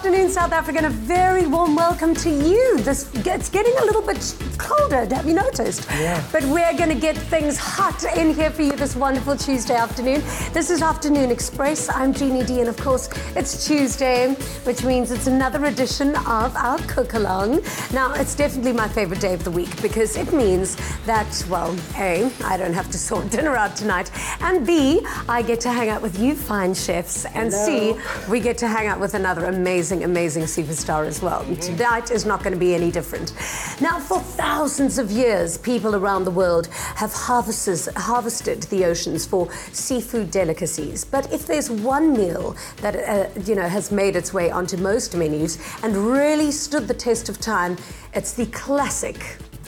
afternoon, South Africa, and a very warm welcome to you. It's getting a little bit colder, have you noticed? Yeah. But we're going to get things hot in here for you this wonderful Tuesday afternoon. This is Afternoon Express. I'm Jeannie D, and of course, it's Tuesday, which means it's another edition of our cook-along. Now, it's definitely my favorite day of the week because it means that, well, A, I don't have to sort dinner out tonight, and B, I get to hang out with you fine chefs, and C, we get to hang out with another amazing superstar as well. Tonight is not going to be any different. Now, for thousands of years, people around the world have harvested the oceans for seafood delicacies. But if there's one meal that has made its way onto most menus and really stood the test of time, it's the classic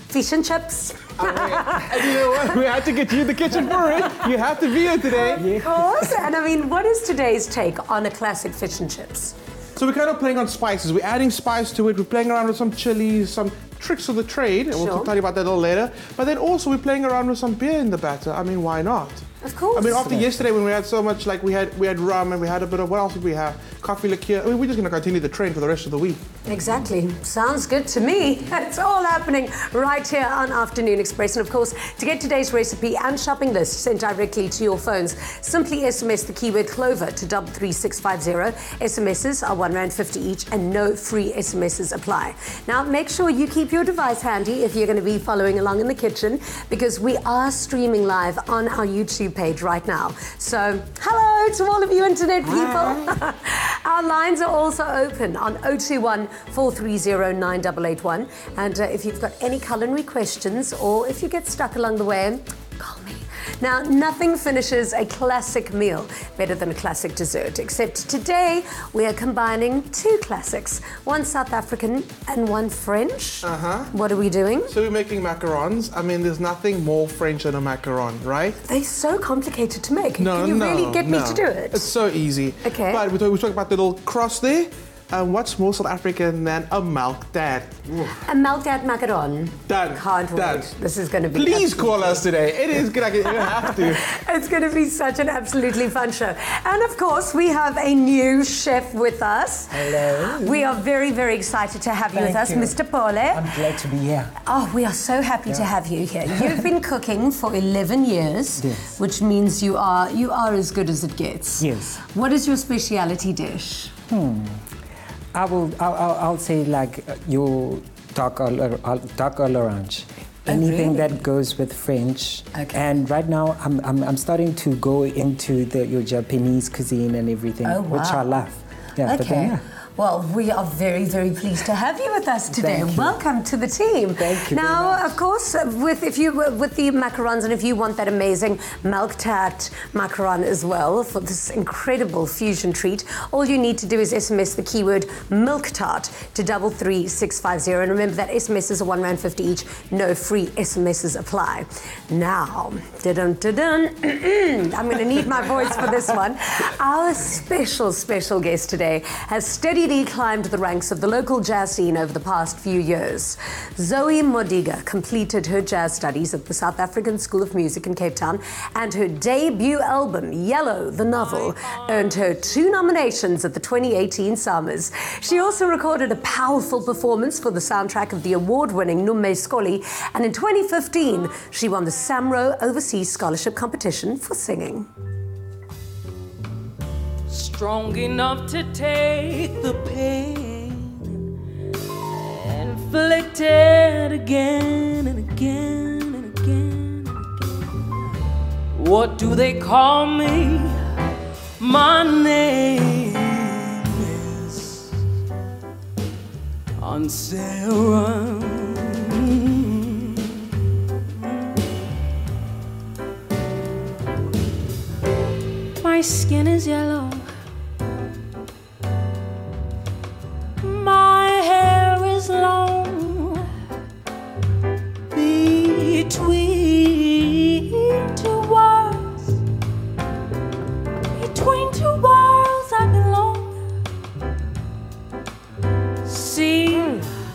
fish and chips. And you know what? We had to get you in the kitchen for it. You have to be here today. Of course. And I mean, what is today's take on a classic fish and chips? So we're kind of playing on spices. We're adding spice to it. We're playing around with some chilies, some tricks of the trade. And we'll tell you about that a little later. But then also we're playing around with some beer in the batter. I mean, why not? Of course. I mean, after yesterday when we had so much, like we had rum and we had a bit of, what else did we have? Coffee liqueur. I mean, we're just going to continue the trend for the rest of the week. Exactly. Sounds good to me. It's all happening right here on Afternoon Express. And of course, to get today's recipe and shopping list sent directly to your phones, simply SMS the keyword Clover to 33650. SMSs are R1.50 each and no free SMSs apply. Now, make sure you keep your device handy if you're going to be following along in the kitchen, because we are streaming live on our YouTube page right now. So, hello to all of you internet people. Our lines are also open on 021 430 9881. And if you've got any culinary questions or if you get stuck along the way, call me. Now, nothing finishes a classic meal better than a classic dessert, except today we are combining two classics, one South African and one French. What are we doing? So we're making macarons. I mean, there's nothing more French than a macaron, right? They're so complicated to make. Can you really get me to do it? It's so easy. Okay. But we talk about the little cross there. What's more South African than a milk dad? A milk dad macaron. Done. Can't wait. This is going to be... Please call us today. It is good. You have to. It's going to be such an absolutely fun show. And of course, we have a new chef with us. Hello. We are very, very excited to have you with us, Mr. Pole. I'm glad to be here. Oh, we are so happy to have you here. You've been cooking for 11 years, Yes. which means you are as good as it gets. Yes. What is your speciality dish? I'll say like your dark orange. Anything really? that goes with French. Okay. And right now I'm starting to go into your Japanese cuisine and everything, which I love. Yeah. But then, Well, we are very, very pleased to have you with us today. Thank you. Welcome to the team. Thank you Now, very much. of course, with the macarons, and if you want that amazing milk tart macaron as well for this incredible fusion treat, all you need to do is SMS the keyword milk tart to 33650. And remember that SMSs are R1.50 each. No free SMSs apply. Now, I'm going to need my voice for this one. Our special guest today has steadily climbed the ranks of the local jazz scene over the past few years. Zoe Modiga completed her jazz studies at the South African School of Music in Cape Town, and her debut album, Yellow, the Novel, earned her 2 nominations at the 2018 Summers. She also recorded a powerful performance for the soundtrack of the award-winning Nume Skoli, and in 2015, she won the SAMRO Overseas Scholarship Competition for singing. Strong enough to take the pain, inflicted again and again and again and again. What do they call me? My name is on Sarah. My skin is yellow. My hair is long. Between two worlds I belong. See,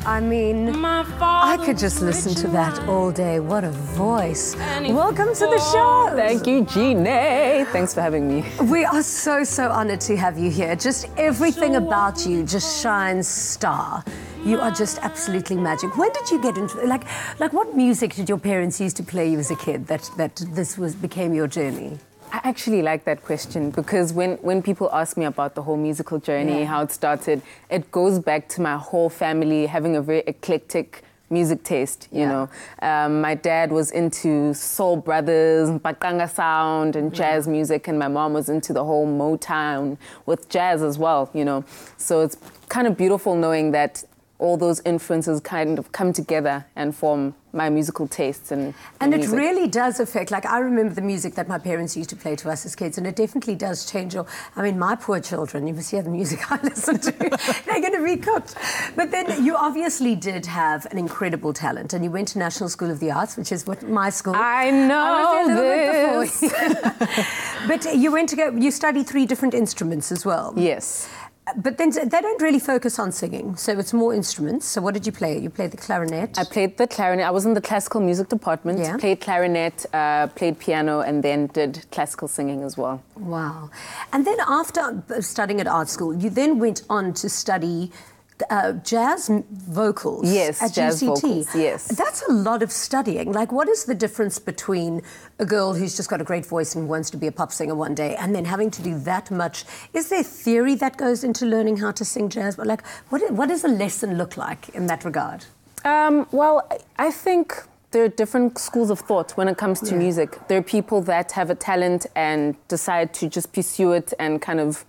I mean, I could just listen to that all day. What a voice. Welcome to the show. Thank you, Jeanne. Thanks for having me. We are so honored to have you here. Just everything about you just shines star. You are just absolutely magic. When did you get into, like what music did your parents used to play you as a kid that this became your journey? I actually like that question because when people ask me about the whole musical journey, how it started, it goes back to my whole family having a very eclectic music taste, you know. My dad was into Soul Brothers, Baqanga sound and jazz music, and my mom was into the whole Motown with jazz as well, you know. So it's kind of beautiful knowing that all those influences kind of come together and form my musical tastes and it really does affect, like I remember the music that my parents used to play to us as kids, and it definitely does change your, I mean, my poor children, you must hear the music I listen to, they're going to be cooked. But then you obviously did have an incredible talent, and you went to National School of the Arts, which is what my school. I know this. But you studied 3 different instruments as well. Yes. But then they don't really focus on singing, so it's more instruments. So what did you play? You played the clarinet? I played the clarinet. I was in the classical music department, played clarinet, played piano, and then did classical singing as well. Wow. And then after studying at art school, you then went on to study jazz vocals. Yes, at jazz UCT. vocals, yes. That's a lot of studying. Like, what is the difference between a girl who's just got a great voice and wants to be a pop singer one day and then having to do that much? Is there theory that goes into learning how to sing jazz? But like, what does a lesson look like in that regard? Well, I think there are different schools of thought when it comes to music. There are people that have a talent and decide to just pursue it and kind of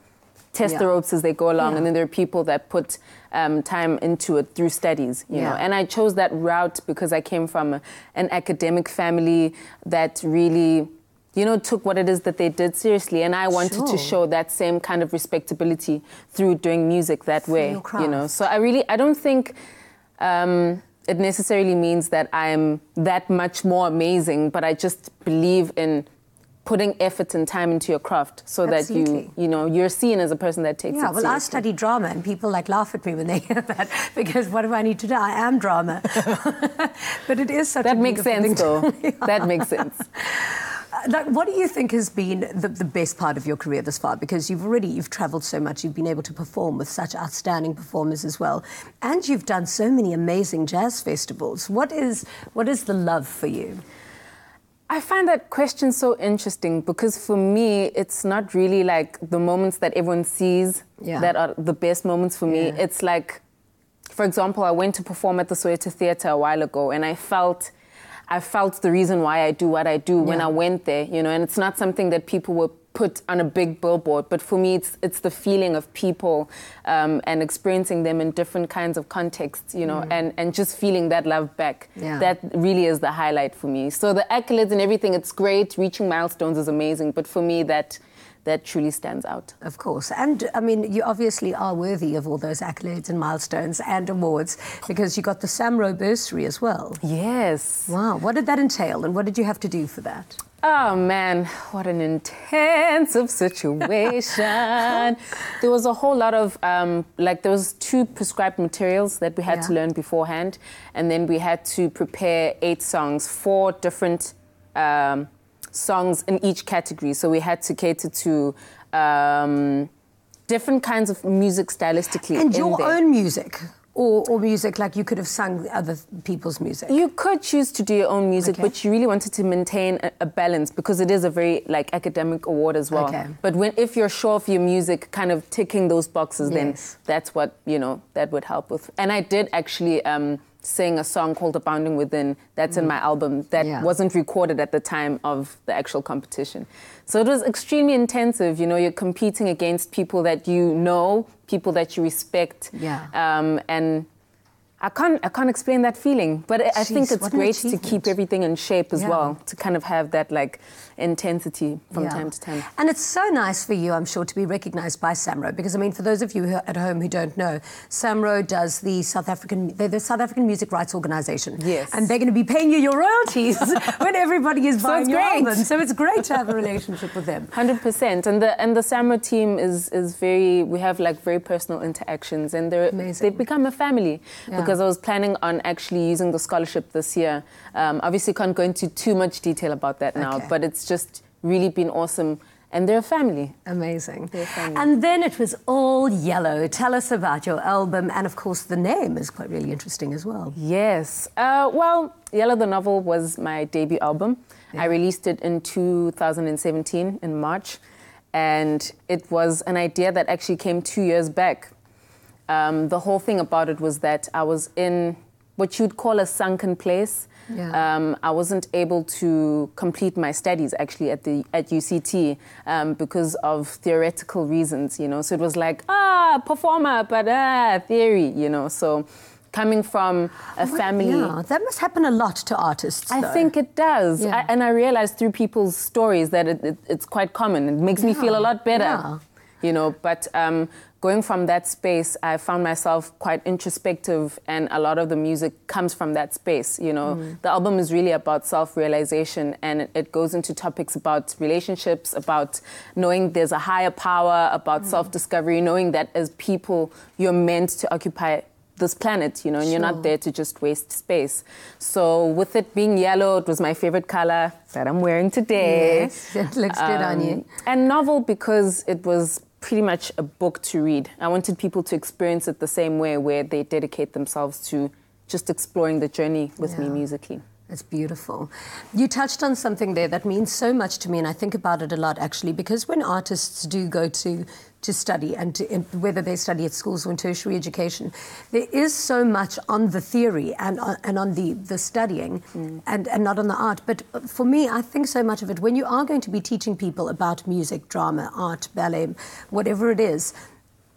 test the ropes as they go along, and then there are people that put time into it through studies, you know. And I chose that route because I came from an academic family that really, you know, took what it is that they did seriously, and I wanted to show that same kind of respectability through doing music that way, you know. So I don't think it necessarily means that I'm that much more amazing, but I just believe in putting effort and time into your craft so that you know, you're seen as a person that takes it seriously. I studied drama, and people laugh at me when they hear that, because what do I need to do? I am drama. But it is such that makes sense, though. That makes sense. Like, what do you think has been the best part of your career thus far? Because you've travelled so much, you've been able to perform with such outstanding performers as well, and you've done so many amazing jazz festivals. What is the love for you? I find that question so interesting because for me, it's not really like the moments that everyone sees that are the best moments for me. It's like, for example, I went to perform at the Soweto Theatre a while ago, and I felt the reason why I do what I do when I went there, you know, and it's not something that people will put on a big billboard, but for me it's the feeling of people and experiencing them in different kinds of contexts, you know, and just feeling that love back. That really is the highlight for me. So the accolades and everything, it's great, reaching milestones is amazing, but for me that truly stands out. Of course. And, I mean, you obviously are worthy of all those accolades and milestones and awards, because you got the Samro bursary as well. Yes. Wow. What did that entail, and what did you have to do for that? Oh, man, what an intensive situation. There was a whole lot of, there was 2 prescribed materials that we had to learn beforehand, and then we had to prepare 8 songs, 4 different songs in each category. So we had to cater to different kinds of music stylistically. And your own music? Or music like you could have sung other people's music? You could choose to do your own music, but you really wanted to maintain a balance, because it is a very academic award as well. But if you're sure of your music, kind of ticking those boxes, then that's what, you know, that would help with. And I did actually sing a song called Abounding Within. That's in my album that wasn't recorded at the time of the actual competition. So it was extremely intensive. You know, you're competing against people that you know, people that you respect. And I can't explain that feeling, but I think it's great to keep everything in shape as well, to kind of have that intensity from time to time. And it's so nice for you, I'm sure, to be recognised by Samro, because I mean, for those of you at home who don't know, Samro does the South African Music Rights Organisation. And they're going to be paying you your royalties when everybody is buying your album. So it's great to have a relationship with them. 100%. And the Samro team is very, we have very personal interactions, and they've become a family, because because I was planning on actually using the scholarship this year. Obviously, can't go into too much detail about that now, but it's just really been awesome. And they're a family. Amazing. They're a family. And then it was all yellow. Tell us about your album. And of course, the name is quite really interesting as well. Yes. Well, Yellow the Novel was my debut album. I released it in 2017 in March. And it was an idea that actually came 2 years back. The whole thing about it was that I was in what you'd call a sunken place. I wasn't able to complete my studies actually at UCT because of theoretical reasons, you know. So it was like, performer, but theory, you know. So coming from a family... Yeah, that must happen a lot to artists, I think it does. Yeah. And I realized through people's stories that it's quite common. It makes me feel a lot better, you know. But going from that space, I found myself quite introspective, and a lot of the music comes from that space, you know. The album is really about self-realization, and it goes into topics about relationships, about knowing there's a higher power, about self-discovery, knowing that as people, you're meant to occupy this planet, you know, and you're not there to just waste space. So with it being yellow, it was my favorite color that I'm wearing today. Yes, it looks good on you. And novel because it was pretty much a book to read. I wanted people to experience it the same way, where they dedicate themselves to just exploring the journey with me musically. It's beautiful. You touched on something there that means so much to me, and I think about it a lot actually, because when artists do go to study, and whether they study at schools or in tertiary education, there is so much on the theory and on the studying and not on the art. But for me, I think so much of it, when you are going to be teaching people about music, drama, art, ballet, whatever it is,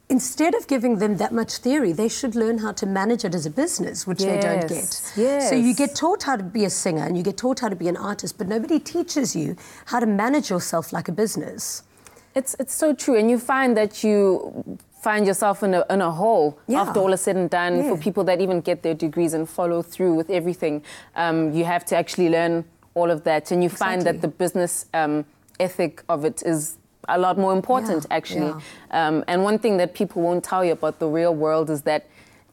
instead of giving them that much theory, they should learn how to manage it as a business, which they don't get. Yes. So you get taught how to be a singer and you get taught how to be an artist, but nobody teaches you how to manage yourself like a business. It's so true, and you find that you find yourself in a hole after all is said and done. For people that even get their degrees and follow through with everything, you have to actually learn all of that, and you find that the business ethic of it is a lot more important, actually. And one thing that people won't tell you about the real world is that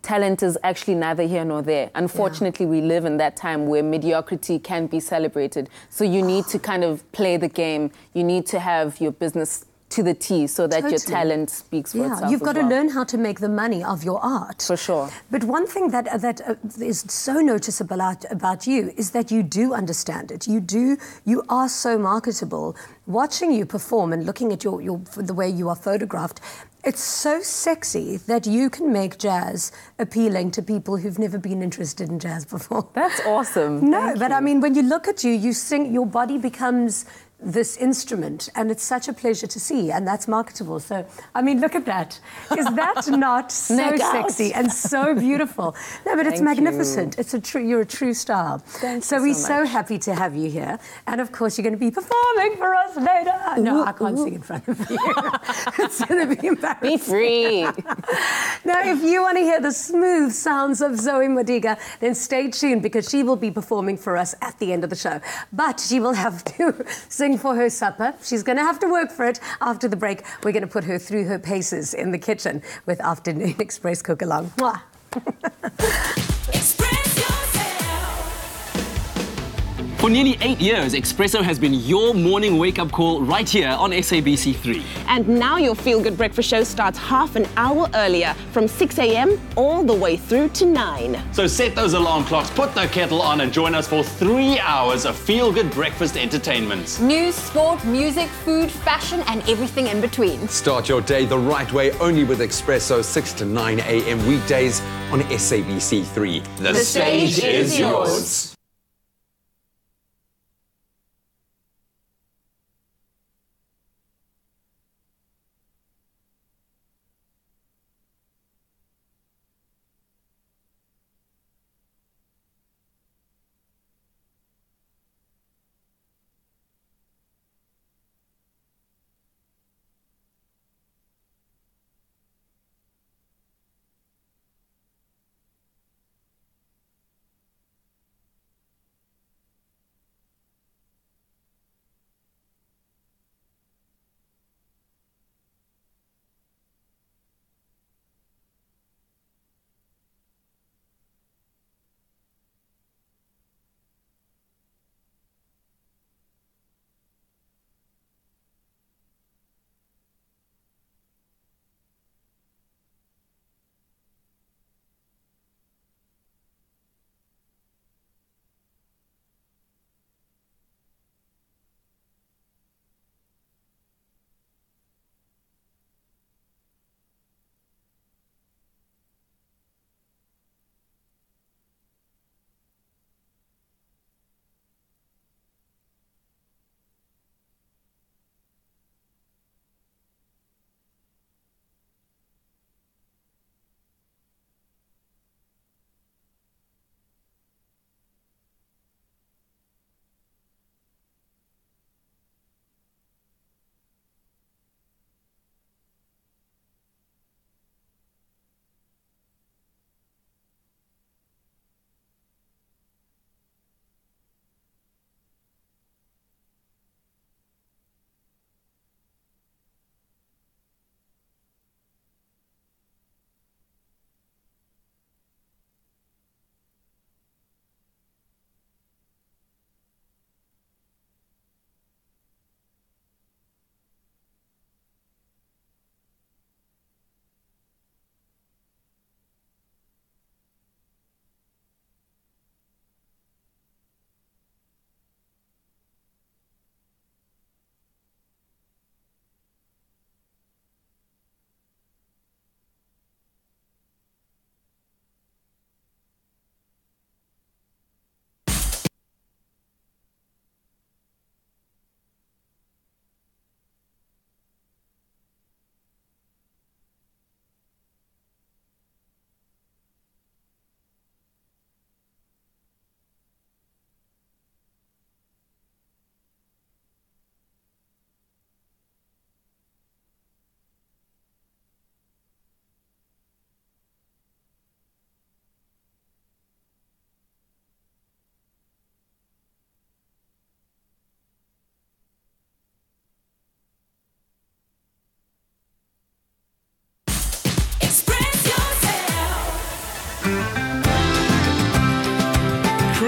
talent is actually neither here nor there. Unfortunately, we live in that time where mediocrity can be celebrated. So you need to kind of play the game. You need to have your business to the T so that your talent speaks for itself. You've got to learn how to make the money of your art. For sure. But one thing that is so noticeable about you is that you do understand it. You are so marketable. Watching you perform and looking at the way you are photographed, it's so sexy that you can make jazz appealing to people who've never been interested in jazz before. That's awesome. No, but I mean, when you look at you, you sing, your body becomes this instrument, and it's such a pleasure to see, and that's marketable. So, I mean, look at that. Is that not so sexy and so beautiful? No, but it's magnificent. It's you're a true star. Thank so you we're so so happy to have you here, and of course you're going to be performing for us later. No, I can't sing in front of you. It's going to be embarrassing. Be free. Now, if you want to hear the smooth sounds of Zoe Modiga, then stay tuned, because she will be performing for us at the end of the show. But she will have to sing for her supper. She's going to have to work for it. After the break, we're going to put her through her paces in the kitchen with Afternoon Express Cook Along. Mwah. For nearly 8 years, Espresso has been your morning wake-up call right here on SABC3. And now your Feel Good Breakfast show starts half an hour earlier, from 6 a.m. all the way through to 9. So set those alarm clocks, put the kettle on, and join us for 3 hours of Feel Good Breakfast entertainment. News, sport, music, food, fashion, and everything in between. Start your day the right way, only with Espresso, 6 to 9 a.m. weekdays on SABC3. The stage is yours.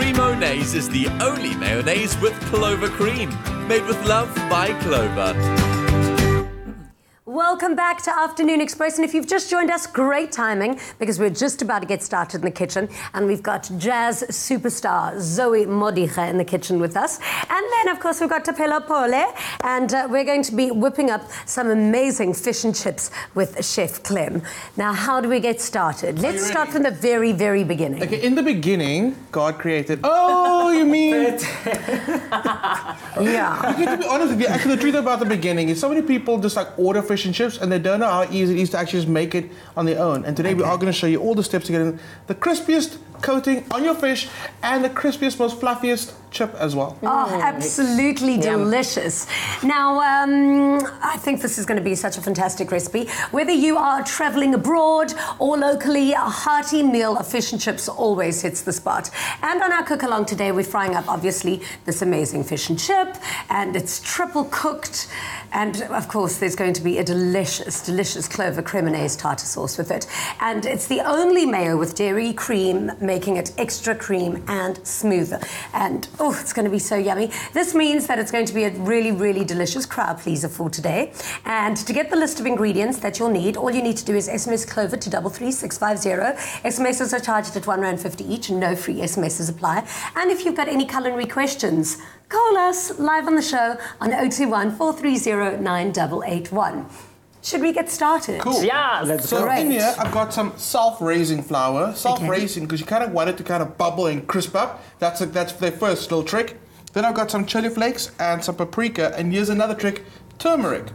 Creamonaise is the only mayonnaise with clover cream. Made with love by Clover. Welcome back to Afternoon Express, and if you've just joined us, great timing, because we're just about to get started in the kitchen, and we've got jazz superstar Zoe Modiga in the kitchen with us, and then of course we've got Tapelo Pole, and we're going to be whipping up some amazing fish and chips with Chef Clem. Now, how do we get started? Let's start from the very, very beginning. Okay, in the beginning, God created... Oh, you mean... Yeah. Okay, to be honest with you, actually the truth about the beginning is so many people just like order fish and chips and they don't know how easy it is to actually just make it on their own. And today we are going to show you all the steps to get the crispiest coating on your fish and the crispiest, most fluffiest chip as well. Oh, absolutely delicious. Now, I think this is going to be such a fantastic recipe. Whether you are traveling abroad or locally, a hearty meal of fish and chips always hits the spot. And on our cook along today, we're frying up, obviously, this amazing fish and chip, and it's triple cooked. And of course, there's going to be a delicious, delicious clover creamonaise tartar sauce with it. And it's the only mayo with dairy cream, making it extra cream and smoother. And oh, it's going to be so yummy. This means that it's going to be a really, really delicious crowd pleaser for today. And to get the list of ingredients that you'll need, all you need to do is SMS clover to 33650. SMSs are charged at R1.50 each, and no free SMSs apply. And if you've got any culinary questions, call us live on the show on 021 430 9881. Should we get started? Cool. Yeah. Let's So go. in here, I've got some self-raising flour. Self-raising because you kind of want it to kind of bubble and crisp up. That's their first little trick. Then I've got some chili flakes and some paprika. And here's another trick, turmeric.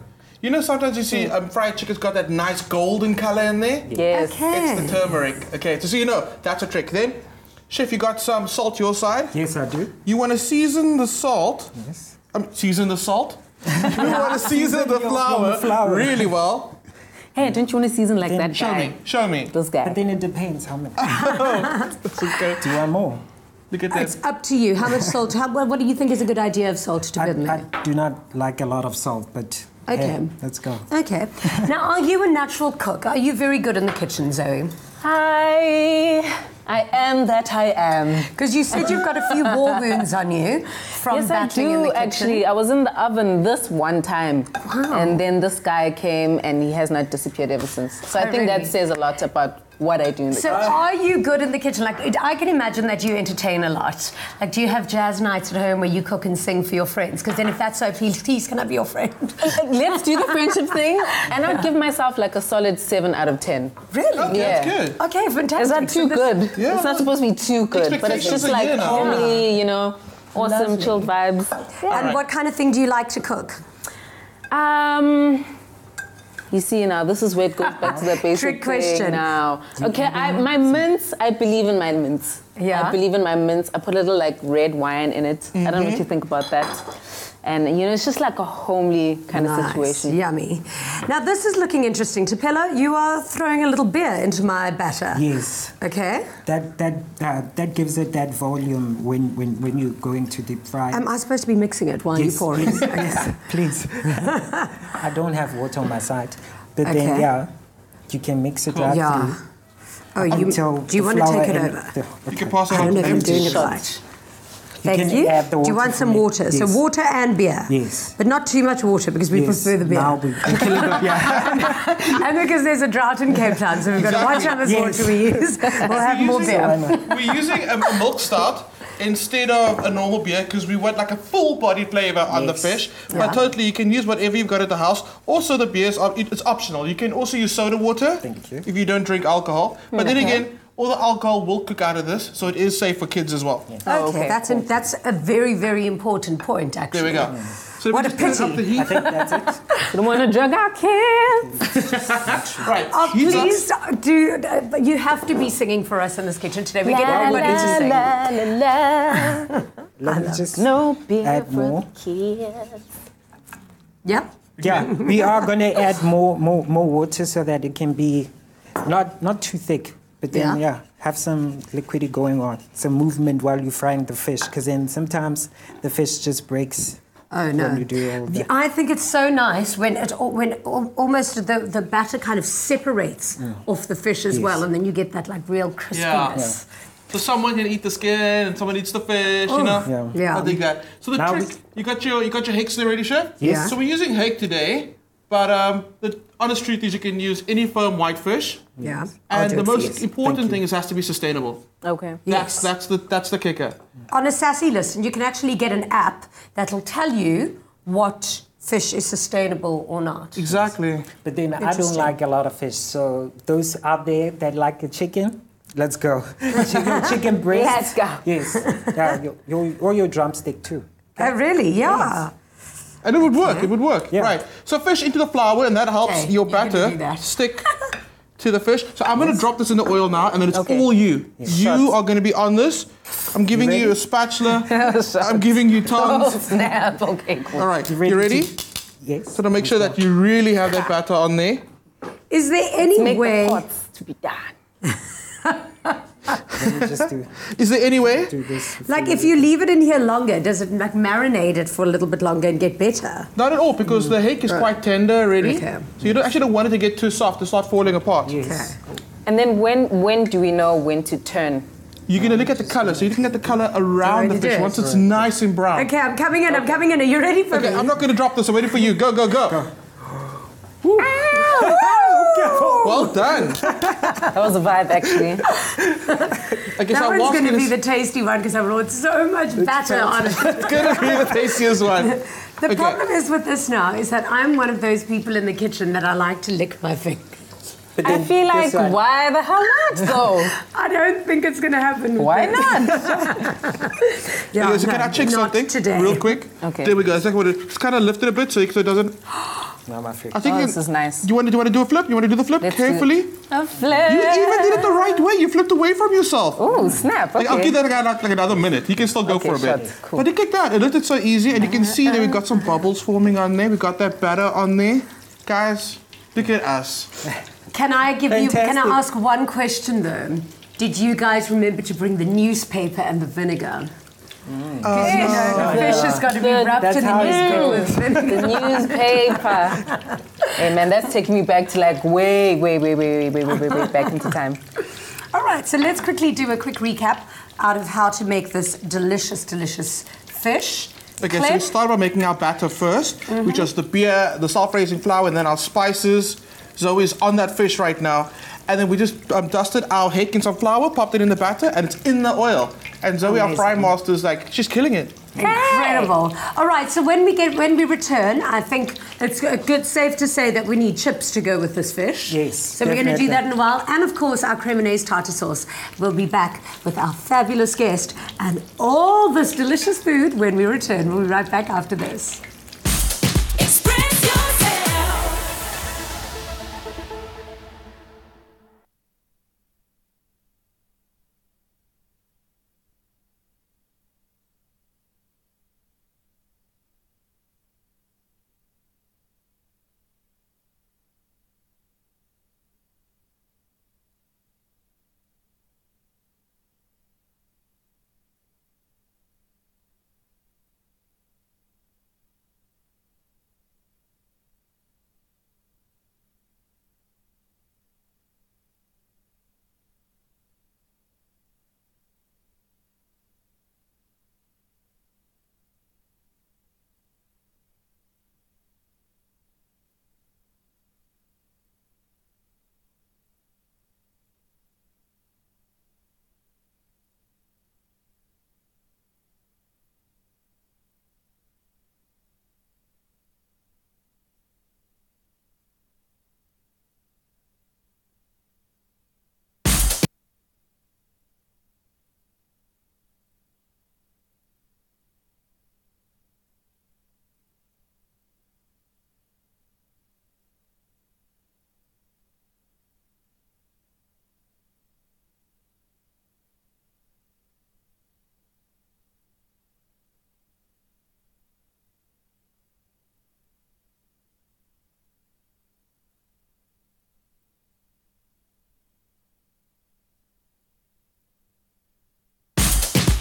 You know, sometimes you see fried chicken's got that nice golden color in there? Yes. Okay. It's the turmeric. Okay, so you know, that's a trick. Then, Chef, you got some salt your side? Yes, I do. You want to season the salt. Yes. Season the salt? You want to season the flour really well. Hey, don't you want to season like that guy? Show me. This guy. But then it depends how much. That's okay. Do you want more? Look at It's that. up to you. How much salt? What do you think is a good idea of salt to put in there? I do not like a lot of salt, but Okay. hey, let's go. Okay. Now, are you a natural cook? Are you very good in the kitchen, Zoe? I am that I am. Because you said you've got a few war wounds on you from Yes, I battling in do the kitchen. actually. I was in the oven this one time, Wow. and then this guy came, and he has not disappeared ever since. So I think really? that says a lot about what I do in the So kitchen. are you good in the kitchen? Like, I can imagine that you entertain a lot. Like, do you have jazz nights at home where you cook and sing for your friends? Because then if that's so, please can I be your friend? Let's do the friendship thing, and I'd give myself like a solid 7 out of 10. Really? Okay, Yeah. that's good. Okay, fantastic. Is that too good? Yeah. It's not supposed to be too good, but it's Expectations just are like here now. homely, you know, awesome, Lovely. chilled vibes. And what kind of thing do you like to cook? You see now, this is where it goes back to the basic Trick question. thing now. Okay, my mince, I believe in my mince. Yeah? I believe in my mince. I put a little like red wine in it. I don't know what you think about that. And you know, it's just like a homely kind of situation. Yummy. Now, this is looking interesting. Tapelo, you are throwing a little beer into my batter. Yes. Okay. That gives it that volume when you're going to deep fry. Am I supposed to be mixing it while Yes, you're pouring? please. Okay. Please. I don't have water on my side. But Okay. then, yeah, you can mix it right Yeah. through. Oh, until do you the want to flour take it and over? You can pass it I on don't know to if I'm them. doing it Shots. right. You Thank can you. add the Do you water want for some me. water? So Yes. water and beer. Yes. But not too much water because we Yes. prefer the beer. Now we kill it. Yeah. And because there's a drought in Cape Town, so we've got to watch how much Yes. water we use. We'll have more beer. We're using a milk stout instead of a normal beer because we want like a full body flavor on the Yes. fish. Yeah. But totally, you can use whatever you've got at the house. Also, the beer it's optional. You can also use soda water. Thank you. If you don't drink alcohol. But then again, all the alcohol will cook out of this, so it is safe for kids as well. Okay, that's a very, very important point, actually. There we go. So What we a just turn up pity. the heat. I think that's it. We don't want to drug our kids. Right. Oh, heat's up. please do. You have to be singing for us in this kitchen today. We get everybody to sing. Let me just No beer add for more. kids. Yep. Yeah, we are going to add more water so that it can be not too thick, but then have some liquidity going on, some movement while you're frying the fish, because then sometimes the fish just breaks. Oh no! When you do all that. I think it's so nice when almost the batter kind of separates off the fish as well, and then you get that like real crispiness. So someone can eat the skin and someone eats the fish, you know? Yeah. I think that. So the Now trick, you got your hake there ready, chef? Yes. So we're using hake today, but the honest truth is you can use any firm white fish. Yeah. And the most important thing is it has to be sustainable. Okay. Yes. That's the kicker. On a Sassy list, you can actually get an app that'll tell you what fish is sustainable or not. Exactly. But then I don't like a lot of fish. So those out there that like a chicken, let's go. Chicken breast. Let's go. Yes. Yeah, or your drumstick too. Oh, really? Yeah. Yes. And it would work. It would work. Yeah. Right. So fish into the flour, and that helps Okay, your you're gonna batter do that. stick to the fish. So I'm going to drop this in the oil now, and then it's all you. Yes. You are going to be on this. I'm giving you a spatula. I'm giving you tongs. Oh, snap. Okay, cool. All right. You ready? Yes. So to make sure that you really have that batter on there. Is there any Make way? the pots to be done. Let me just do Is there any way? this. Like if you leave it in here longer, does it like marinate it for a little bit longer and get better? Not at all, because the hake is quite tender already. Okay. So you actually don't want it to get too soft to start falling apart. Yes. And then when do we know when to turn? You're going to look at the color. So you're looking at the color around the Already fish did. once it's nice and brown. Okay, I'm coming in. I'm coming in. Are you ready for Okay, me? I'm not going to drop this. I'm waiting for you. Go, go, go. Woo. Well done. That was a vibe, actually. I guess That I one's was going to gonna be the tasty one because I brought so much batter on it. It's going to be the tastiest one. The problem is with this now is that I'm one of those people in the kitchen that I like to lick my fingers. But I then feel like, this one- why the hell not, though? I don't think it's going to happen. with Why this. not? Yeah, Okay, so can no, I check not something today. real quick? Okay. There we go. Just kind of lift it a bit so it doesn't. No, my fish. I think Oh, this is nice. You want to do a flip? You want to do the flip Let's do it. carefully? A flip. You even did it the right way. You flipped away from yourself. Oh, snap. Okay. Like, I'll give that guy like another minute. He can still go Okay, for a bit. shots. Cool. But look at that. It looked so easy. And you can see that we've got some bubbles forming on there. We've got that batter on there. Guys, look at us. Can I give you? Can I Fantastic. ask one question though? Did you guys remember to bring the newspaper and the vinegar? Because you know the fish has got to be wrapped That's in the how it's newspaper going. with vinegar. The newspaper. Hey, man, that's taking me back to like way back into time. All right, so let's quickly do a quick recap out of how to make this delicious, delicious fish. Okay, so Clem? we start by making our batter first, which is the beer, the self-raising flour, and then our spices. Zoe's on that fish right now. And then we just dusted our hake in some flour, popped it in the batter, and it's in the oil. And Zoe, our fry Amazing. master, is like, she's killing it. Incredible. All right, so when we return, I think it's safe to say that we need chips to go with this fish. Yes, So we're going to do definitely. that in a while. And of course, our cremonnaise tartar sauce. We'll be back with our fabulous guest and all this delicious food when we return. We'll be right back after this. Express yourself.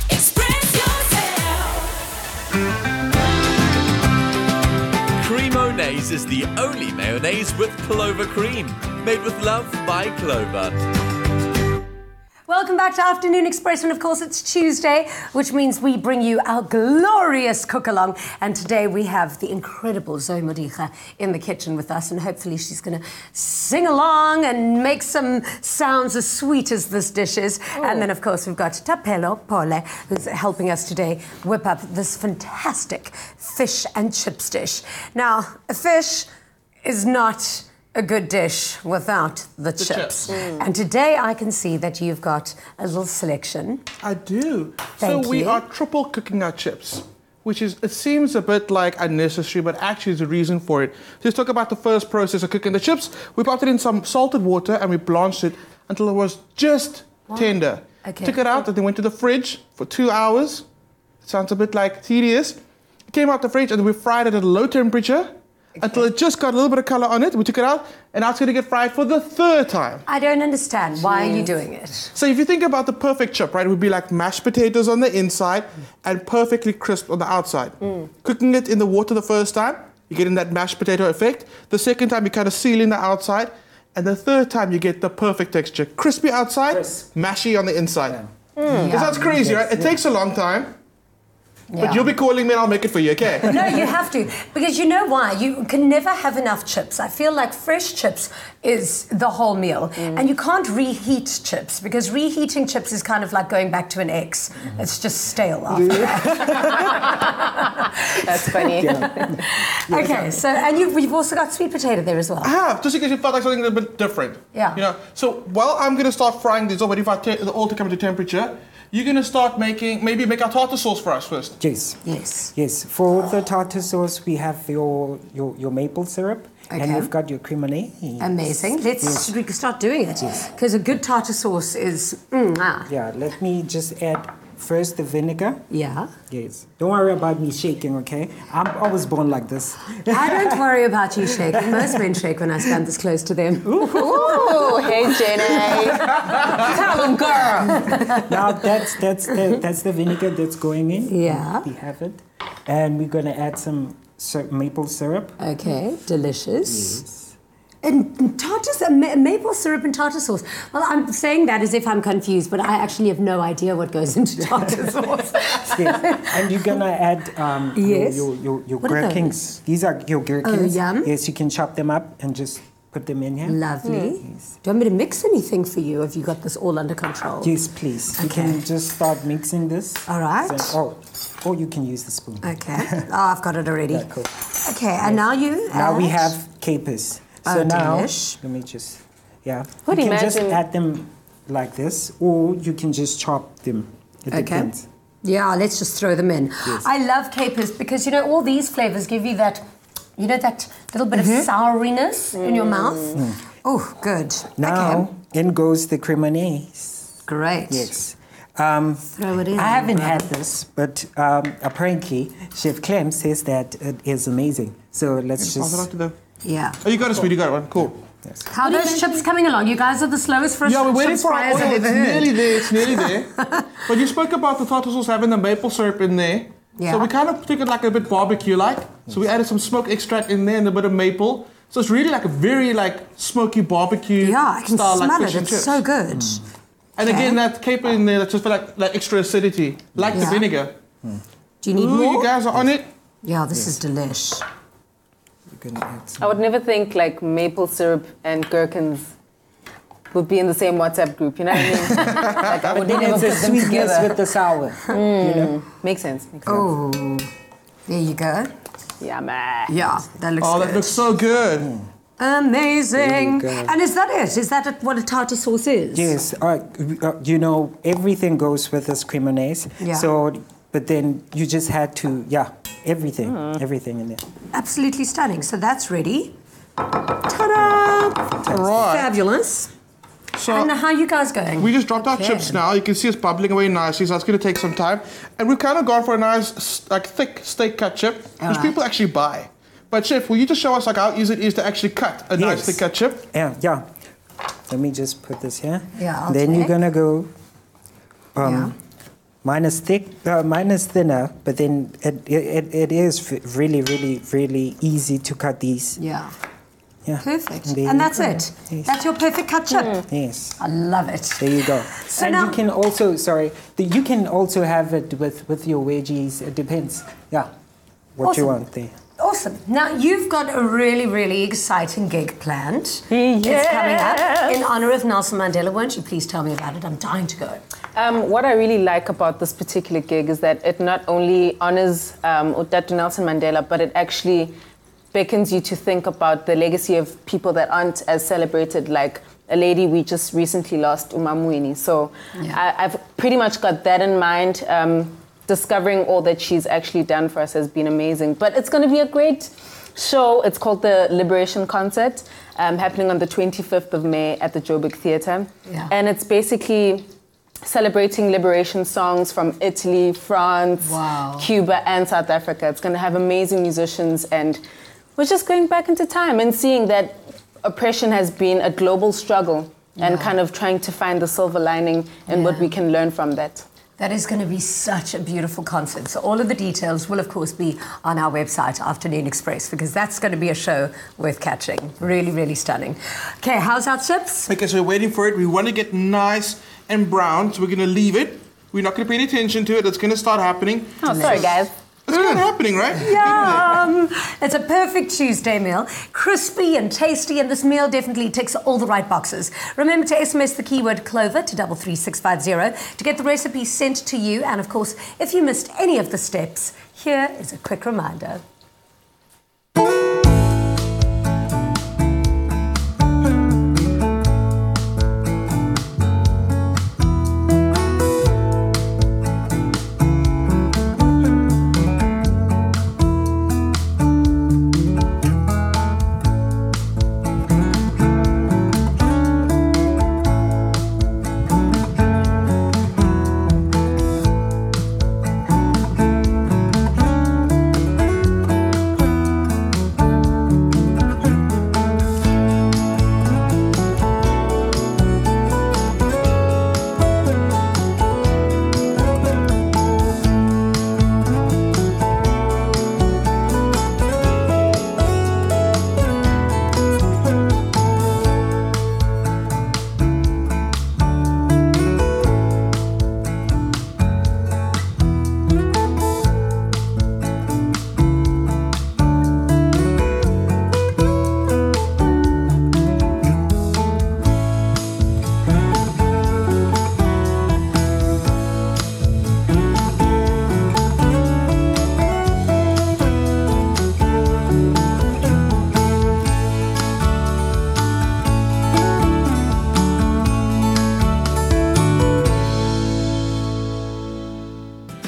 Express yourself. Cremonnaise is the only mayonnaise with Clover cream. Made with love by Clover. Welcome back to Afternoon Express, and of course it's Tuesday, which means we bring you our glorious cook-along. And today we have the incredible Zoe Modiga in the kitchen with us, and hopefully she's going to sing along and make some sounds as sweet as this dish is. And then of course we've got Tapelo Pole, who's helping us today whip up this fantastic fish and chips dish. Now, a fish is not a good dish without the chips. And today I can see that you've got a little selection. I do. Thank so we you. are triple cooking our chips, which is, it seems a bit like unnecessary, but actually there's a reason for it. So let's talk about the first process of cooking the chips. We popped it in some salted water and we blanched it until it was just tender. Okay. Took it out and then went to the fridge for 2 hours. Sounds a bit like tedious. It came out the fridge and we fried it at a low temperature until it just got a little bit of color on it. We took it out, and now it's going to get fried for the third time. I don't understand. Why are you doing it? So if you think about the perfect chip, right, it would be like mashed potatoes on the inside and perfectly crisp on the outside. Cooking it in the water the first time, you're getting that mashed potato effect. The second time, you kind of seal in the outside. And the third time, you get the perfect texture. Crispy outside, mashy on the inside. Because that's crazy, right? It takes a long time. But you'll be calling me and I'll make it for you, okay? No, you have to. Because you know why? You can never have enough chips. I feel like fresh chips is the whole meal. And you can't reheat chips, because reheating chips is kind of like going back to an ex. It's just stale after that. That's funny. Okay, so, and you've also got sweet potato there as well. I have, just in case you felt like something a bit different. Yeah. You know, so while I'm going to start frying these, but if I take the oil to come to temperature, you're going to start make our tartar sauce for us first. Yes. Yes. Yes. For the tartar sauce, we have your maple syrup. Okay. And you've got your cremone. Amazing. We can start doing it. Because a good tartar sauce is... Yeah, let me just add first the vinegar. Yeah. Yes. Don't worry about me shaking, okay? I was born like this. I don't worry about you shaking. Most men shake when I stand this close to them. Ooh, hey, Jenny. Tell them, girl. Now that's the vinegar that's going in. Yeah. We have it. And we're going to add some maple syrup. Okay, delicious. Yes. And maple syrup and tartar sauce. Well, I'm saying that as if I'm confused, but I actually have no idea what goes into tartar sauce. Yes. And you're going to add Yes. your What are gherkins. These are your gherkins. Oh, yum. Yes, you can chop them up and just put them in here. Lovely. Yes. Do you want me to mix anything for you? Have you got this all under control? Yes, please. You Okay. can just start mixing this. All right. So, or you can use the spoon. Okay. Oh, I've got it already. Yeah, cool. Okay, and now you Now we add- have capers. So Oh, now, delish. let me just, yeah. Would you can just imagine- add them like this, or you can just chop them. It depends. Yeah, let's just throw them in. Yes. I love capers because, you know, all these flavors give you that, you know, that little bit of souriness in your mouth. Oh, good. Now, in goes the cremonese. Great. Yes. Throw it in. I haven't had this, but apparently Chef Clem says that it is amazing. So let's Pass it on just... to them. Yeah. Oh, you got it, sweetie. You got it, one. Cool. How are those chips coming along? You guys are the slowest for Yeah, we're waiting chips for our fryers oil. I've It's ever heard. nearly there. It's nearly there. But you spoke about the tartar sauce having the maple syrup in there. Yeah. So we kind of took it like a bit barbecue-like. So we added some smoke extract in there and a bit of maple. So it's really like a very like smoky barbecue Yeah, I can style smell like it. fish and It's chips. so good. And Okay. again, that caper in there, that's just for like extra acidity, like the Yeah. vinegar. Do you need Ooh, more? you guys are on it. Yeah, this is delish. We're gonna add some. I would never think like maple syrup and gherkins would be in the same WhatsApp group. You know what I mean? Like I would Then never it's the put them sweetness together. with the sour. You know? Makes sense. Makes sense. Oh, there you go. Yeah, man. Yeah, that looks Oh, good. that looks so good. Amazing. There you go. And is that it? Is that what a tartar sauce is? Yes, you know, everything goes with this cremonese. Yeah. So, but then you just had to, everything in there. Absolutely stunning. So that's ready. Ta-da! All right. Fabulous. So And how are you guys going? we just dropped our Okay. chips now. You can see it's bubbling away nicely, so that's going to take some time. And we've kind of gone for a nice, like, thick steak cut chip, which right. people actually buy. But Chef, will you just show us like how easy it is to actually cut a nice Yes. thick cut chip? Yeah. Let me just put this here. Yeah, I'll Then you're take. gonna go Yeah. minus thinner, but then it is really, really, really easy to cut these. Yeah. Yeah. Perfect. There And you that's go. it. Yes. That's your perfect cut chip. Yes. I love it. There you go. So and now- you can also, you can also have it with your veggies. It depends. Yeah. What you Awesome. want there. Awesome. Now, you've got a really, really exciting gig planned. It's coming up in honor of Nelson Mandela. Won't you please tell me about it? I'm dying to go. What I really like about this particular gig is that it not only honors Dr. Nelson Mandela, but it actually beckons you to think about the legacy of people that aren't as celebrated, like a lady we just recently lost, Umamwini. So I've pretty much got that in mind. Discovering all that she's actually done for us has been amazing. But it's going to be a great show. It's called the Liberation Concert, happening on the 25th of May at the Joburg Theatre. Yeah. And it's basically celebrating liberation songs from Italy, France, Cuba, and South Africa. It's going to have amazing musicians, and we're just going back into time and seeing that oppression has been a global struggle and kind of trying to find the silver lining and what we can learn from that. That is going to be such a beautiful concert. So all of the details will, of course, be on our website, Afternoon Express, because that's going to be a show worth catching. Really, really stunning. Okay, how's our chips? Okay, so we're waiting for it. We want to get nice and brown, so we're going to leave it. We're not going to pay any attention to it. It's going to start happening. Oh, sorry, guys. It's kind of happening, right? Yum! It's a perfect Tuesday meal. Crispy and tasty, and this meal definitely ticks all the right boxes. Remember to SMS the keyword Clover to 33650 to get the recipe sent to you. And of course, if you missed any of the steps, here is a quick reminder.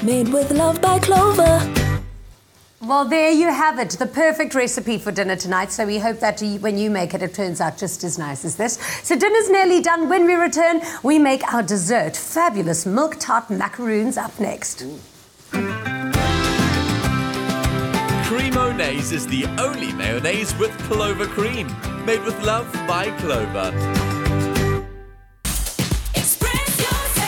Made with love by Clover. Well, there you have it, the perfect recipe for dinner tonight. So we hope that when you make it, it turns out just as nice as this. So dinner's nearly done. When we return, we make our dessert. Fabulous milk tart macaroons up next. Creamonaise is the only mayonnaise with Clover cream. Made with love by Clover. Express yourself.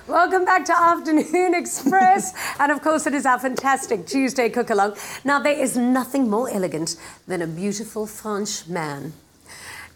Welcome back to Afternoon Express. And of course, it is our fantastic Tuesday cook-along. Now, there is nothing more elegant than a beautiful French man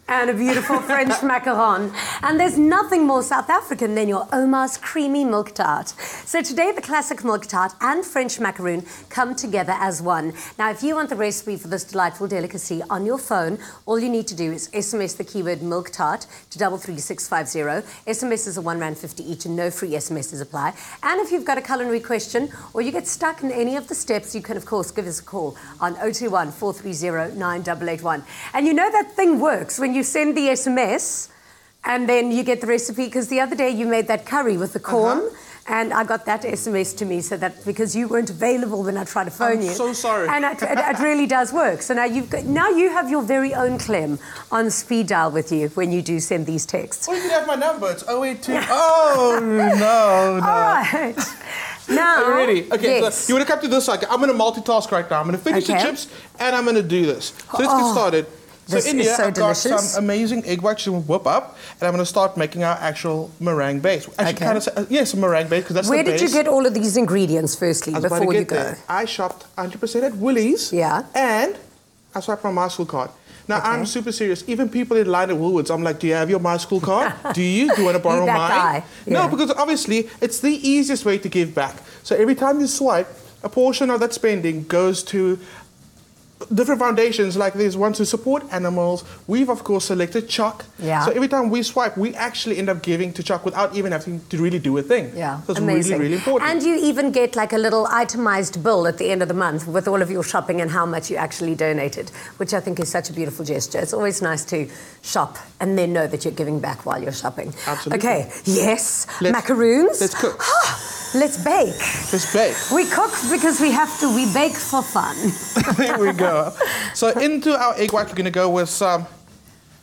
and a beautiful French macaron. And there's nothing more South African than your Oma's creamy milk tart. So today, the classic milk tart and French macaroon come together as one. Now, if you want the recipe for this delightful delicacy on your phone, all you need to do is SMS the keyword milk tart to 33650. SMSs are R1.50 each and no free SMSs apply. And if you've got a culinary question or you get stuck in any of the steps, you can, of course, give us a call on 021 430 9881. And you know that thing works when you send the SMS and then you get the recipe, because the other day you made that curry with the corn and I got that SMS to me, so that because you weren't available when I tried to phone you. I'm so sorry. And it really does work. So now you have your very own Clem on speed dial with you when you do send these texts. Well, you can have my number. It's 082. Oh, no. All right. Now, are you ready? Okay, yes. so you want to come to this side. I'm going to multitask right now. I'm going to finish the chips and I'm going to do this. So let's get started. So This in is here, so I've got delicious. some amazing egg whites to whip up, and I'm going to start making our actual meringue base. Actually, kind of say, yes, a meringue base, because that's Where the base. did you get all of these ingredients, firstly, I was about before to you get go? there. I shopped 100% at Woolies. Yeah. And I swiped my school card. Now, I'm super serious. Even people in line at Woolworths, I'm like, do you have your my school card? Do you? Do you want to borrow that mine? guy. Yeah. No, because obviously, it's the easiest way to give back. So every time you swipe, a portion of that spending goes to different foundations, like there's ones to support animals. We've, of course, selected Chuck. Yeah. So every time we swipe, we actually end up giving to Chuck without even having to really do a thing. Yeah, So it's amazing. really, really important. And you even get like a little itemized bill at the end of the month with all of your shopping and how much you actually donated, which I think is such a beautiful gesture. It's always nice to shop and then know that you're giving back while you're shopping. Absolutely. Okay, yes, macaroons. Let's cook. Let's bake. Let's bake. We cook because we have to. We bake for fun. There we go. So into our egg white, we're going to go with some...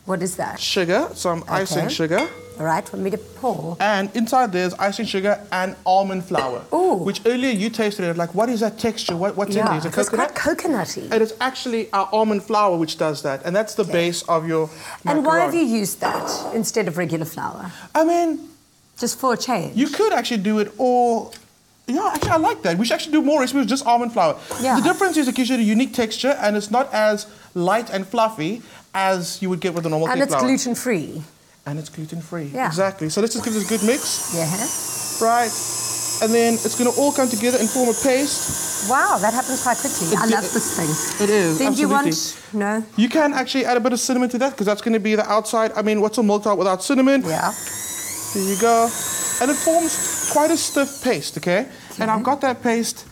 What is that? Sugar, some icing sugar. All right, want me to pour? And inside there's icing sugar and almond flour. Ooh. Which earlier you tasted it, like, what is that texture? What's in there? Is it it's coconut? quite coconutty. And it's actually our almond flour which does that. And that's the base of your And why macaron. have you used that instead of regular flour? I mean... Just for a change. You could actually do it all... Yeah, actually, I like that. We should actually do more recipes with just almond flour. Yeah. The difference is it gives you a unique texture, and it's not as light and fluffy as you would get with a normal cake And it's flour. gluten-free. And it's gluten-free. Yeah. Exactly. So let's just give this a good mix. Yeah. Right. And then it's going to all come together and form a paste. Wow, that happens quite quickly. I love this thing. It is, Then absolutely. you want... No? You can actually add a bit of cinnamon to that, because that's going to be the outside. I mean, what's a milk tart without cinnamon? Yeah. There you go. And it forms quite a stiff paste, okay? And I've got that paste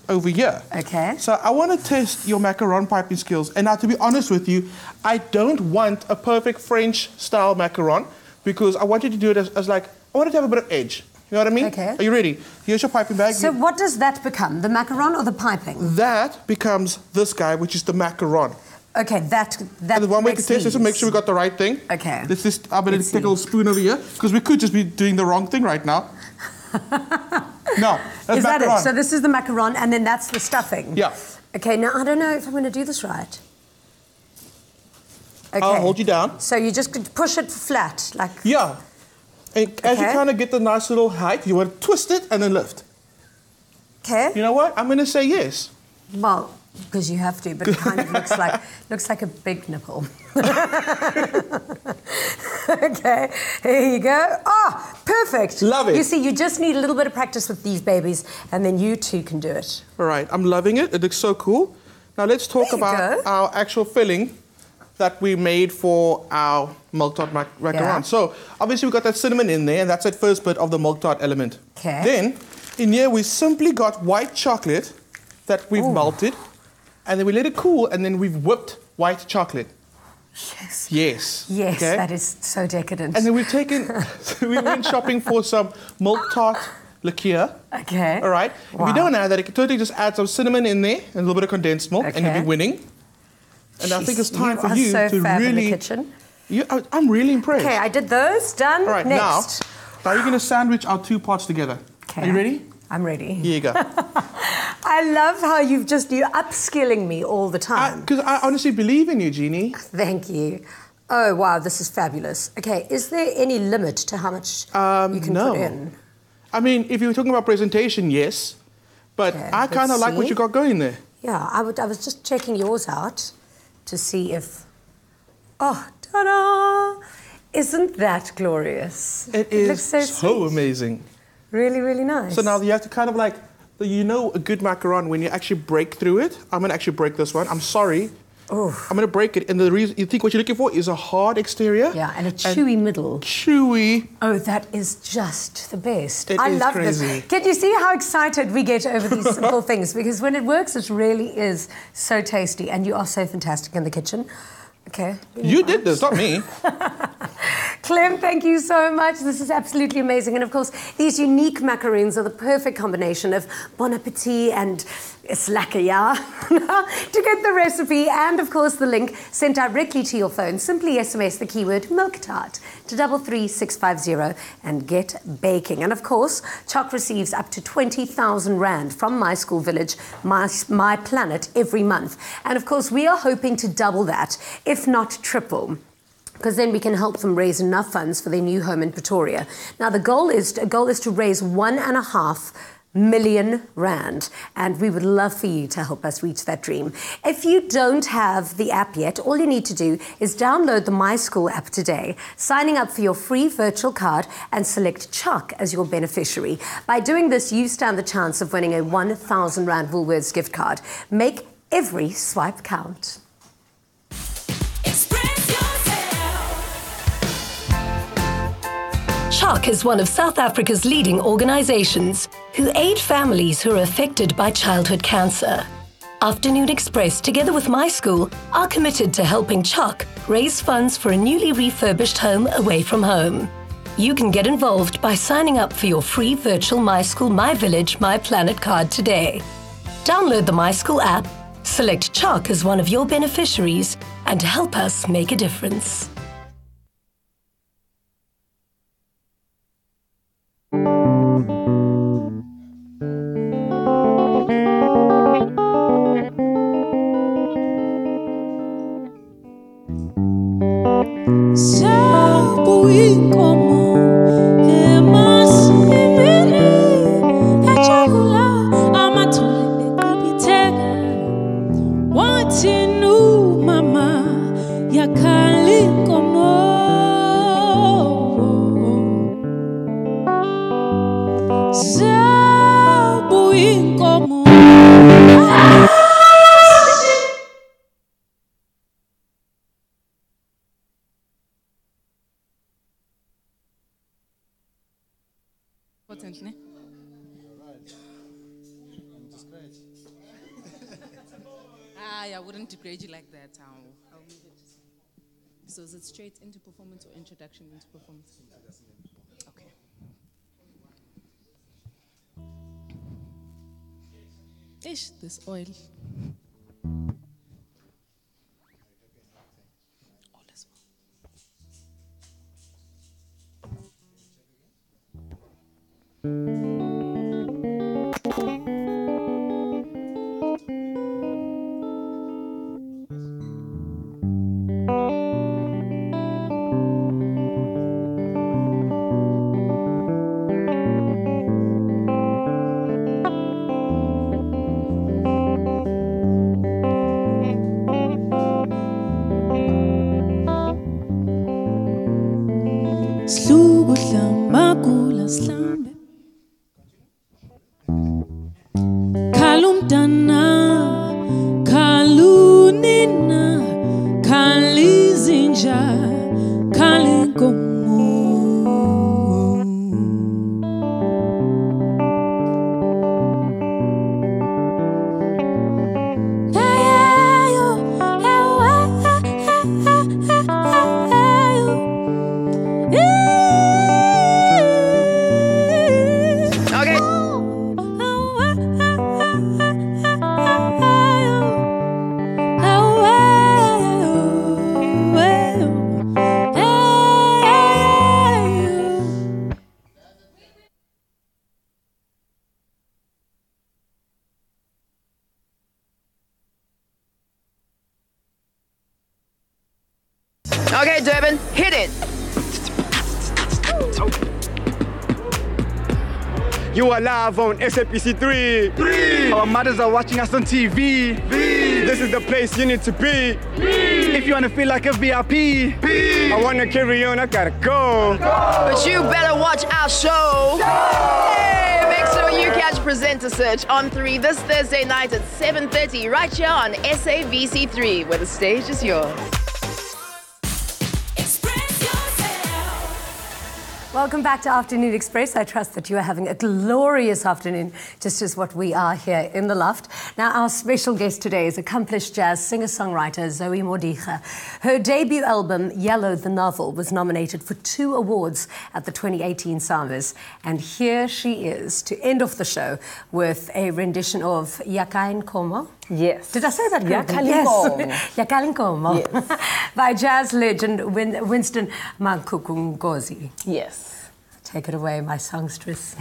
over here. Okay. So I want to test your macaron piping skills. And now, to be honest with you, I don't want a perfect French-style macaron, because I want you to do it as like, I want it to have a bit of edge. You know what I mean? Okay. Are you ready? Here's your piping bag. So what does that become? The macaron or the piping? That becomes this guy, which is the macaron. Okay, that And the one way to makes test this and make these. sure we got the right thing. Okay. I'm going to take a little spoon over here, because we could just be doing the wrong thing right now. No, that's Is that macaron. it? So this is the macaron, and then that's the stuffing? Yeah. Okay, now I don't know if I'm going to do this right. Okay. I'll hold you down. So you just push it flat, like... Yeah. And as you Okay. kind of get the nice little height, you want to twist it and then lift. Okay. You know what? I'm going to say yes. Well, because you have to, but it kind of looks like a big nipple. Okay, here you go. Ah, perfect. Love it. You see, you just need a little bit of practice with these babies, and then you too can do it. All right, I'm loving it. It looks so cool. Now let's talk There you about go. our actual filling that we made for our milk tart macaron. Yeah. So obviously we got that cinnamon in there, and that's that first bit of the milk tart element. Okay. Then in here we simply got white chocolate that we've melted, and then we let it cool, and then we've whipped white chocolate. Yes. Yes. Yes, Okay? that is so decadent. And then we've taken, we went shopping for some milk tart liqueur. Okay. All right. Wow. If you don't add that, you can totally just add some cinnamon in there and a little bit of condensed milk, and you'll Okay. be winning. And I think it's Jeez, time for are you so to fab really. in the kitchen. I'm really impressed. Okay, I did those. Done. All right. Next. Now you're going to sandwich our two pots together. Okay. Are you ready? I'm ready. Here you go. I love how you're upskilling me all the time. Because I honestly believe in you, Jeannie. Thank you. Oh, wow, this is fabulous. Okay, is there any limit to how much you can put in? I mean, if you're talking about presentation, yes. But Okay, I kind of let's like what see. you got going there. Yeah, I was just checking yours out to see if... Oh, ta-da! Isn't that glorious? It is looks so sweet. amazing. Really, really nice. So now you have to kind of like, you know, a good macaron when you actually break through it. I'm going to actually break this one. I'm sorry. Oh. I'm going to break it. And the reason you think what you're looking for is a hard exterior. Yeah, and a chewy middle. Chewy. Oh, that is just the best. It I is love crazy. this. Can you see how excited we get over these simple things? Because when it works, it really is so tasty. And you are so fantastic in the kitchen. Okay. You did this, not me. Clem, thank you so much. This is absolutely amazing. And of course, these unique macaroons are the perfect combination of bon appetit and slacker, yeah? To get the recipe and, of course, the link sent directly to your phone, simply SMS the keyword milk tart to 33650 and get baking. And of course, Choc receives up to 20,000 Rand from My School Village, My Planet, every month. And of course, we are hoping to double that, if not triple, because then we can help them raise enough funds for their new home in Pretoria. Now, the goal is to raise 1.5 million Rand, and we would love for you to help us reach that dream. If you don't have the app yet, all you need to do is download the My School app today, signing up for your free virtual card and select Choc as your beneficiary. By doing this, you stand the chance of winning a 1,000 Rand Woolworths gift card. Make every swipe count. Choc is one of South Africa's leading organizations who aid families who are affected by childhood cancer. Afternoon Express, together with My School, are committed to helping Choc raise funds for a newly refurbished home away from home. You can get involved by signing up for your free virtual My School, My Village, My Planet card today. Download the My School app, select Choc as one of your beneficiaries, and help us make a difference. I wouldn't degrade you like that. I'll move it. So is it straight into performance or introduction into performance? Okay. Ish, this oil. All as well. Okay, Durban, hit it. You are live on SABC 3. Our mothers are watching us on TV. This is the place you need to be. If you want to feel like a VIP, I want to carry on, I gotta go. But you better watch our show. Hey, make sure you catch Presenter Search on 3 this Thursday night at 7:30 right here on SABC 3, where the stage is yours. Welcome back to Afternoon Express. I trust that you are having a glorious afternoon, just as what we are here in the loft. Now, our special guest today is accomplished jazz singer-songwriter Zoe Modiga. Her debut album, Yellow the Novel, was nominated for 2 awards at the 2018 Summers. And here she is to end off the show with a rendition of Yakain Komo. Yes. Did I say that correctly? Yes. Yakain Komo. Yes. By jazz legend Winston Mankukungozi. Yes. Take it away, my songstress.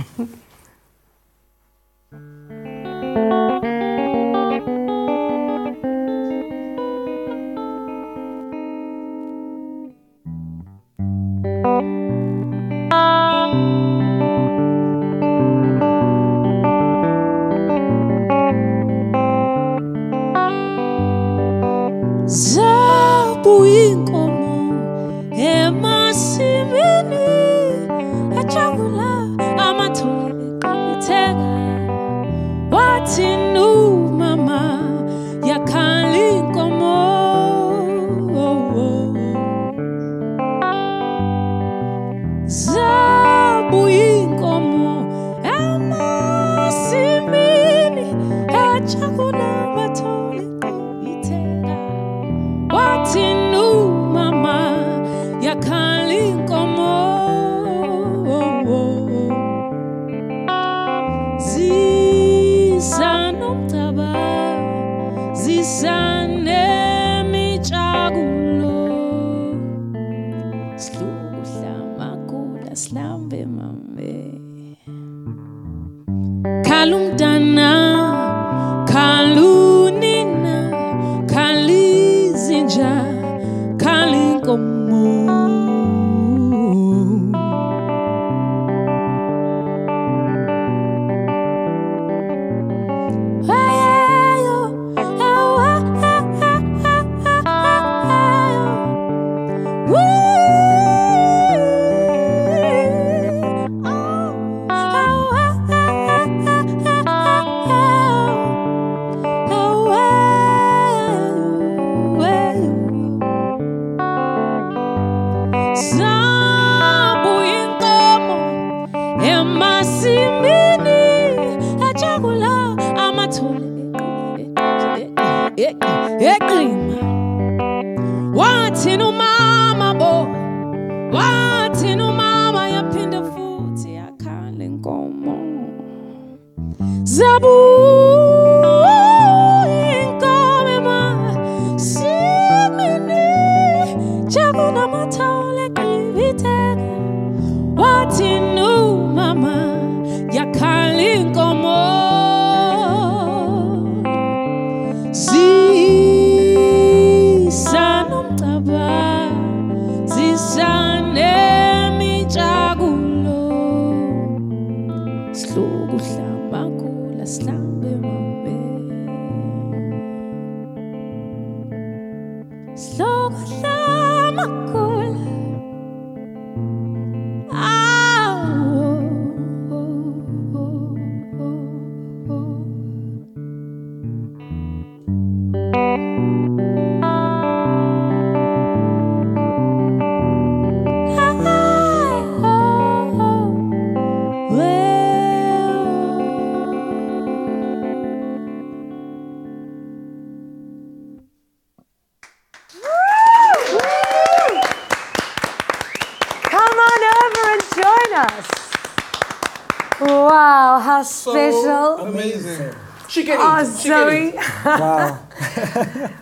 Wow, how special. Amazing. Zoe. Wow.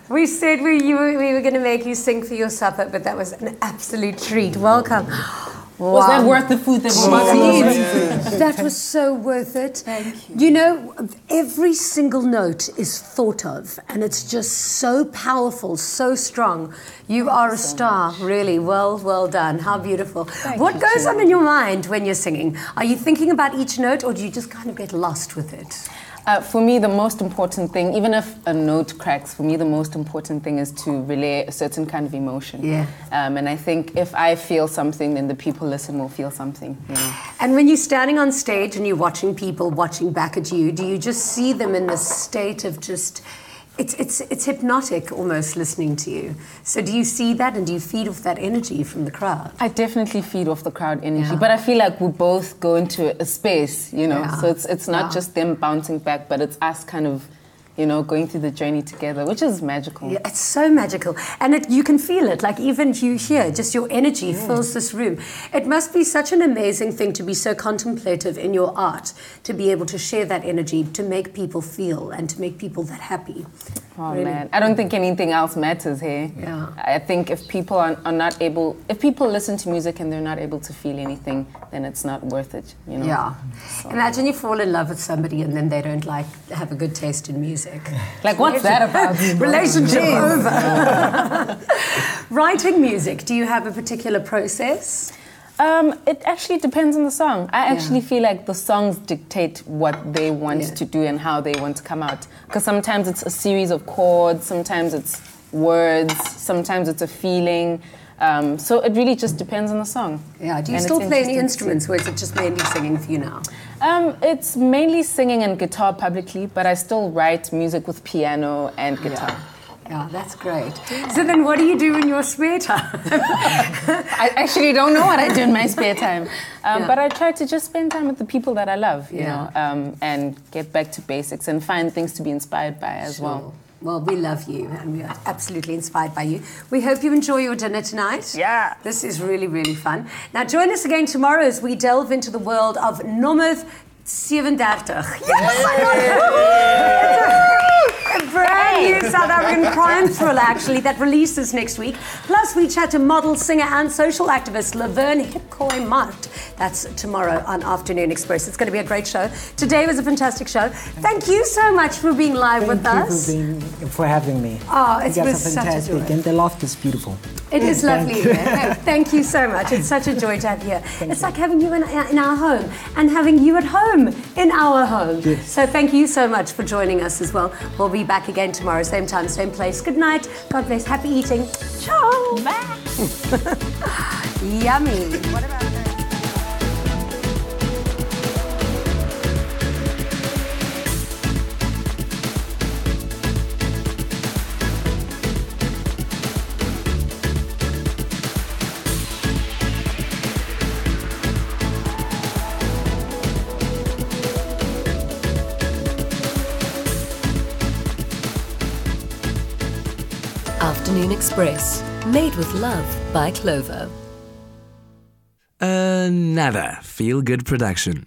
We said we were going to make you sing for your supper, but that was an absolute treat. Welcome. Was that worth the food that we bought? That was so worth it. Thank you. You know, every single note is thought of, and it's just so powerful, so strong. You are a star, really. Well done. How beautiful. What goes on in your mind when you're singing? Are you thinking about each note, or do you just kind of get lost with it? For me, the most important thing, even if a note cracks, for me, the most important thing is to relay a certain kind of emotion. Yeah. And I think if I feel something, then the people listen will feel something. You know? And when you're standing on stage and you're watching people watching back at you, do you just see them in this state of just... It's hypnotic almost listening to you. So do you see that, and do you feed off that energy from the crowd? I definitely feed off the crowd energy, but I feel like we both go into a space, you know. So it's not just them bouncing back, but it's us kind of, you know, going through the journey together, which is magical. Yeah, it's so magical. And you can feel it, like even you here, just your energy fills this room. It must be such an amazing thing to be so contemplative in your art, to be able to share that energy, to make people feel and to make people that happy. Oh, really? Man, I don't think anything else matters here. Yeah. I think if people are not able, if people listen to music and they're not able to feel anything, then it's not worth it, you know? Yeah. So. Imagine you fall in love with somebody and then they don't have a good taste in music. Like, what's that about? Relationship over. Writing music, do you have a particular process? It actually depends on the song. I actually feel like the songs dictate what they want to do and how they want to come out. Because sometimes it's a series of chords, sometimes it's words, sometimes it's a feeling. So it really just depends on the song. Yeah. Do you still play any instruments, or is it just mainly singing for you now? It's mainly singing and guitar publicly, but I still write music with piano and guitar. Yeah, that's great. So then what do you do in your spare time? I actually don't know what I do in my spare time. But I try to just spend time with the people that I love, you know, and get back to basics and find things to be inspired by as well. Well, we love you, and we are absolutely inspired by you. We hope you enjoy your dinner tonight. Yeah. This is really, really fun. Now, join us again tomorrow as we delve into the world of Nommer 37. Yes, I got it! A brand new South African crime thriller, actually, that releases next week. Plus, we chat to model, singer, and social activist Laverne Hipkoi Mart. That's tomorrow on Afternoon Express. It's going to be a great show. Today was a fantastic show. Thank you so much for being live with us. Thank you for having me. Oh, it's you been guys are such fantastic, a joy. and the laughter is beautiful. It is lovely here. Thank you so much. It's such a joy to have you here. It's like having you in our home and having you at home in our home. Yes. So thank you so much for joining us as well. We'll be back again tomorrow, same time, same place. Good night. God bless. Happy eating. Ciao. Bye. Yummy. What about that? Afternoon Express, made with love by Clover. Another feel-good production.